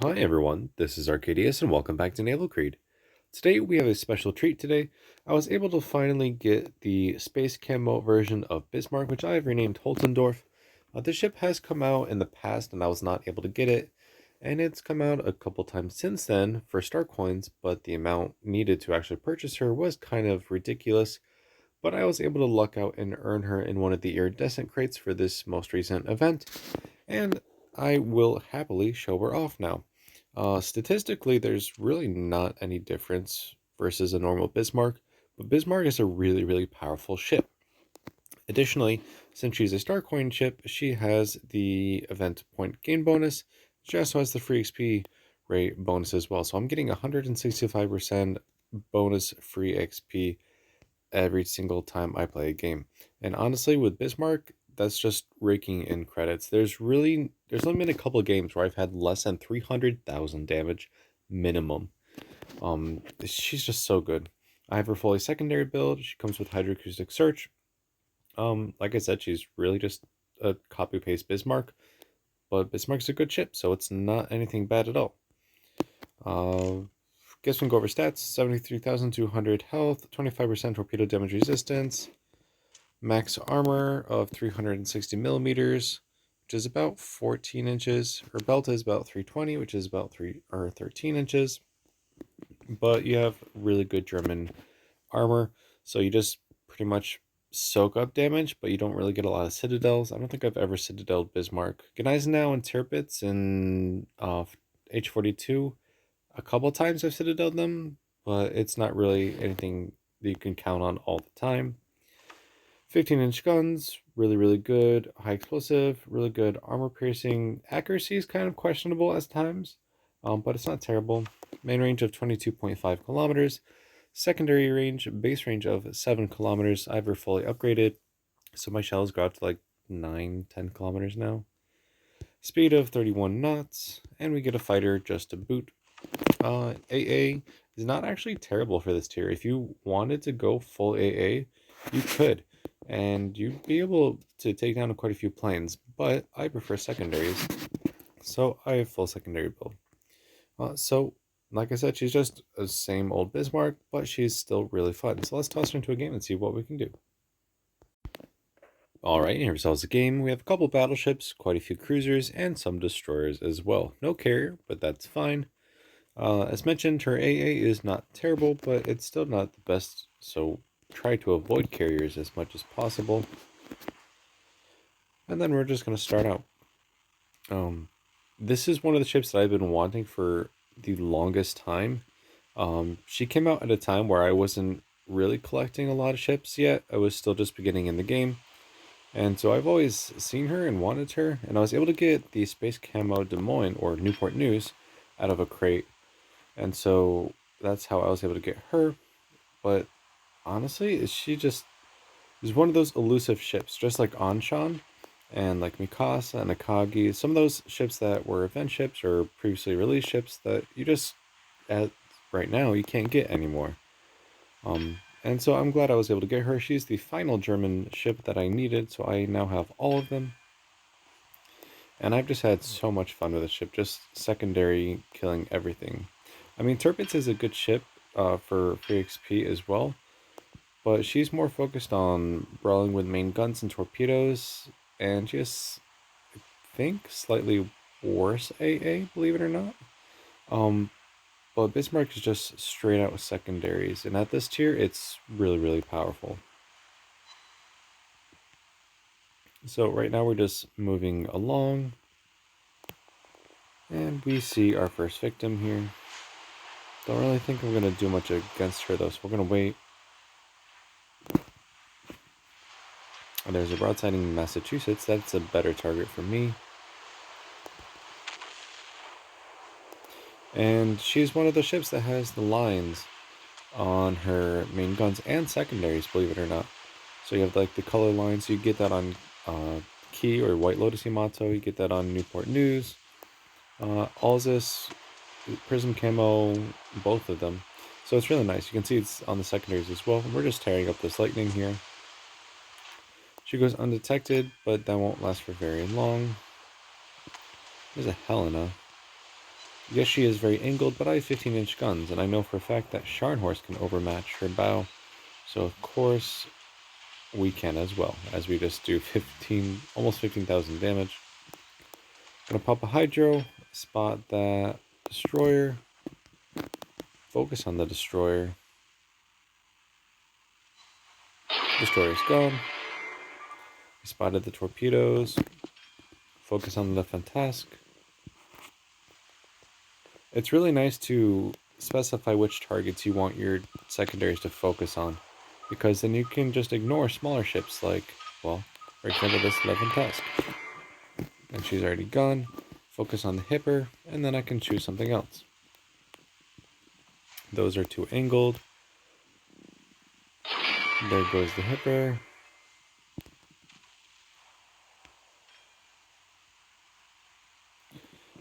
Hi everyone, this is Arcadius and welcome back to Naval Creed. Today we have a special treat today. I was able to finally get the Space Camo version of Bismarck, which I have renamed Holtzendorff. The ship has come out in the past and I was not able to get it, and it's come out a couple times since then for star coins, but the amount needed to actually purchase her was kind of ridiculous. But I was able to luck out and earn her in one of the iridescent crates for this most recent event, and I will happily show her off now. Statistically, there's really not any difference versus a normal Bismarck, but Bismarck is a really powerful ship. Additionally, since she's a star coin ship, she has the event point gain bonus. She also has the free XP rate bonus as well. So I'm getting 165% bonus free XP every single time I play a game. And honestly, with Bismarck, that's just raking in credits. There's only been a couple of games where I've had less than 300,000 damage minimum. She's just so good. I have her fully secondary build. She comes with hydroacoustic search. Like I said, she's really just a copy paste Bismarck, but Bismarck's a good ship, so it's not anything bad at all. Guess we can go over stats: 73,200 health, 25% torpedo damage resistance, max armor of 360 millimeters, which is about 14 inches. Her belt is about 320, which is about 13 inches. But you have really good German armor, so you just pretty much soak up damage, but you don't really get a lot of citadels. I don't think I've ever citadeled Bismarck. Gneisenau and Tirpitz in H42. A couple times I've citadeled them, but it's not really anything that you can count on all the time. 15-inch guns, really good. High explosive, really good armor piercing. Accuracy is kind of questionable at times, but it's not terrible. Main range of 22.5 kilometers. Secondary range, base range of 7 kilometers. I've fully upgraded, so my shells go out to like 10 kilometers now. Speed of 31 knots, and we get a fighter just to boot. AA is not actually terrible for this tier. If you wanted to go full AA, you could, and you'd be able to take down quite a few planes, but I prefer secondaries, so I have full secondary build. So, like I said, she's just a same old Bismarck, but she's still really fun. So let's toss her into a game and see what we can do. Alright, here ourselves a game. We have a couple battleships, quite a few cruisers, and some destroyers as well. No carrier, but that's fine. As mentioned, her AA is not terrible, but it's still not the best, so try to avoid carriers as much as possible. And then we're just going to start out. This is one of the ships that I've been wanting for the longest time. She came out at a time where I wasn't really collecting a lot of ships yet. I was still just beginning in the game. And so I've always seen her and wanted her, and I was able to get the Space Camo Des Moines, or Newport News, out of a crate. And so that's how I was able to get her. But honestly, she just is one of those elusive ships, just like Anshan and like Mikasa and Akagi. Some of those ships that were event ships or previously released ships that you just, at right now, you can't get anymore. And so I'm glad I was able to get her. She's the final German ship that I needed, so I now have all of them. And I've just had so much fun with the ship, just secondary killing everything. I mean, Tirpitz is a good ship for free XP as well, but she's more focused on brawling with main guns and torpedoes, and she has, I think, slightly worse AA, believe it or not. But Bismarck is just straight out with secondaries, and at this tier, it's really powerful. So right now we're just moving along, and we see our first victim here. Don't really think I'm going to do much against her though, so we're going to wait. And there's a broadsiding Massachusetts. That's a better target for me. And she's one of the ships that has the lines on her main guns and secondaries, believe it or not. So you have like the color lines. You get that on Key or White Lotus Yamato. You get that on Newport News. Alzus, Prism Camo, both of them. So it's really nice. You can see it's on the secondaries as well. We're just tearing up this lightning here. She goes undetected, but that won't last for very long. There's a Helena. Yes, she is very angled, but I have 15-inch guns, and I know for a fact that Scharnhorst can overmatch her bow. So of course we can as well, as we just do almost 15,000 damage. Gonna pop a hydro, spot that destroyer, focus on the destroyer. Destroyer's gone. We spotted the torpedoes, focus on the Fantasque. It's really nice to specify which targets you want your secondaries to focus on, because then you can just ignore smaller ships like, well, for example, this Le Fantasque. And she's already gone. Focus on the hipper, and then I can choose something else. Those are too angled. There goes the hipper.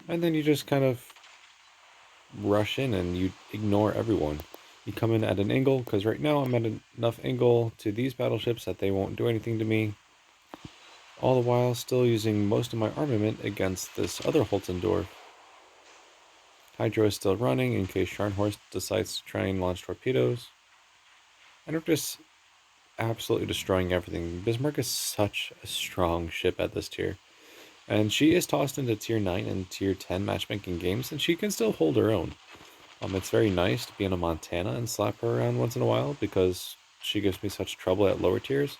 And then you just kind of rush in and you ignore everyone. You come in at an angle, because right now I'm at enough angle to these battleships that they won't do anything to me. All the while still using most of my armament against this other Holtzendorff. Hydro is still running in case Scharnhorst decides to try and launch torpedoes. And I'm just absolutely destroying everything. Bismarck is such a strong ship at this tier. And she is tossed into tier 9 and tier 10 matchmaking games, and she can still hold her own. It's very nice to be in a Montana and slap her around once in a while, because she gives me such trouble at lower tiers.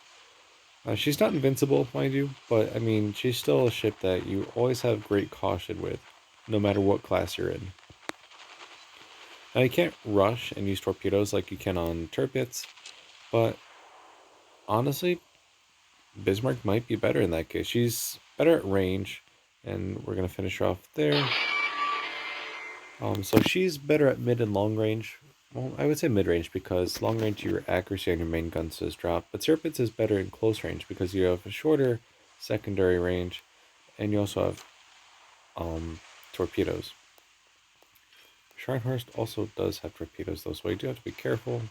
She's not invincible, mind you, but I mean, she's still a ship that you always have great caution with, no matter what class you're in. Now, you can't rush and use torpedoes like you can on turpits, but honestly, Bismarck might be better in that case. She's better at range, and we're going to finish her off there. So she's better at mid and long range. Well, I would say mid range, because long range your accuracy on your main guns does drop. But Serpents is better in close range because you have a shorter secondary range, and you also have torpedoes. Scharnhorst also does have torpedoes though, so you do have to be careful.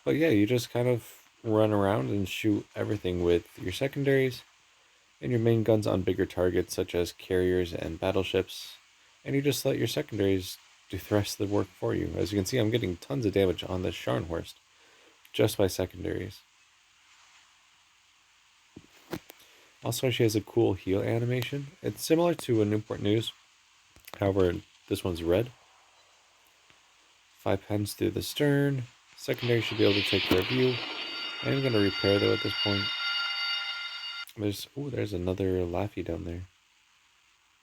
But yeah, you just kind of run around and shoot everything with your secondaries and your main guns on bigger targets such as carriers and battleships, and you just let your secondaries do the rest of the work for you. As you can see, I'm getting tons of damage on this Scharnhorst just by secondaries. Also, she has a cool heal animation. It's similar to a Newport News, however, this one's red. 5 pens through the stern. Secondary should be able to take care of you. I am going to repair though at this point. There's another Laffy down there.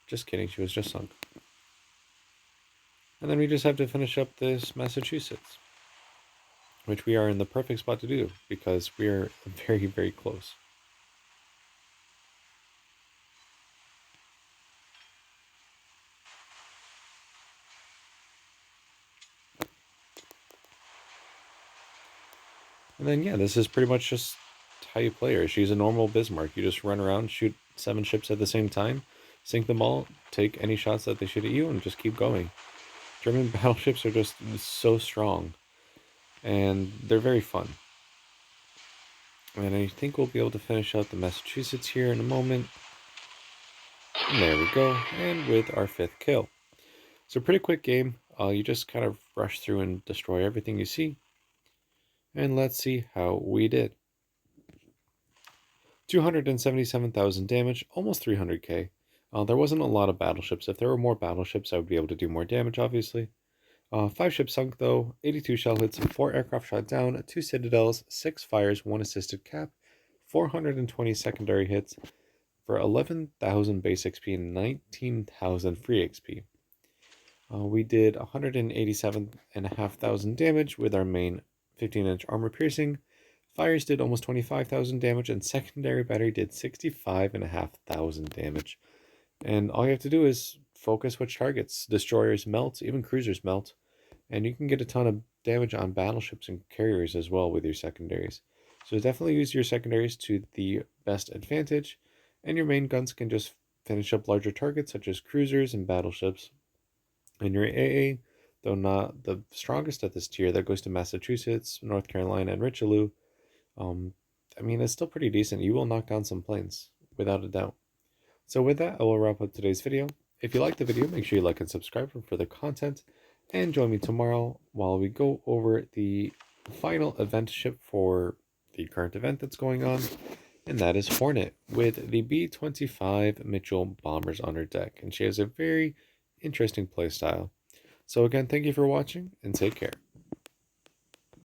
Just kidding, she was just sunk. And then we just have to finish up this Massachusetts, which we are in the perfect spot to do because we are very, very close. And then yeah, this is pretty much just how you play her. She's a normal Bismarck. You just run around, shoot 7 ships at the same time, sink them all, take any shots that they shoot at you, and just keep going. German battleships are just so strong, and they're very fun. And I think we'll be able to finish out the Massachusetts here in a moment. And there we go, and with our 5th kill. So pretty quick game. You just kind of rush through and destroy everything you see. And let's see how we did. 277,000 damage, almost 300k. There wasn't a lot of battleships. If there were more battleships, I would be able to do more damage, obviously. 5 ships sunk though, 82 shell hits, 4 aircraft shot down, 2 citadels, 6 fires, 1 assisted cap, 420 secondary hits for 11,000 base XP and 19,000 free XP. We did 187,500 damage with our main 15-inch armor piercing. Fires did almost 25,000 damage, and secondary battery did 65,500 damage. And all you have to do is focus which targets. Destroyers melt, even cruisers melt, and you can get a ton of damage on battleships and carriers as well with your secondaries. So definitely use your secondaries to the best advantage, and your main guns can just finish up larger targets such as cruisers and battleships. And your AA, though not the strongest at this tier. That goes to Massachusetts, North Carolina, and Richelieu. Um, I mean, it's still pretty decent. You will knock down some planes, without a doubt. So with that, I will wrap up today's video. If you liked the video, make sure you like and subscribe for further content. And join me tomorrow while we go over the final event ship for the current event that's going on. And that is Hornet with the B-25 Mitchell bombers on her deck. And she has a very interesting playstyle. So again, thank you for watching and take care.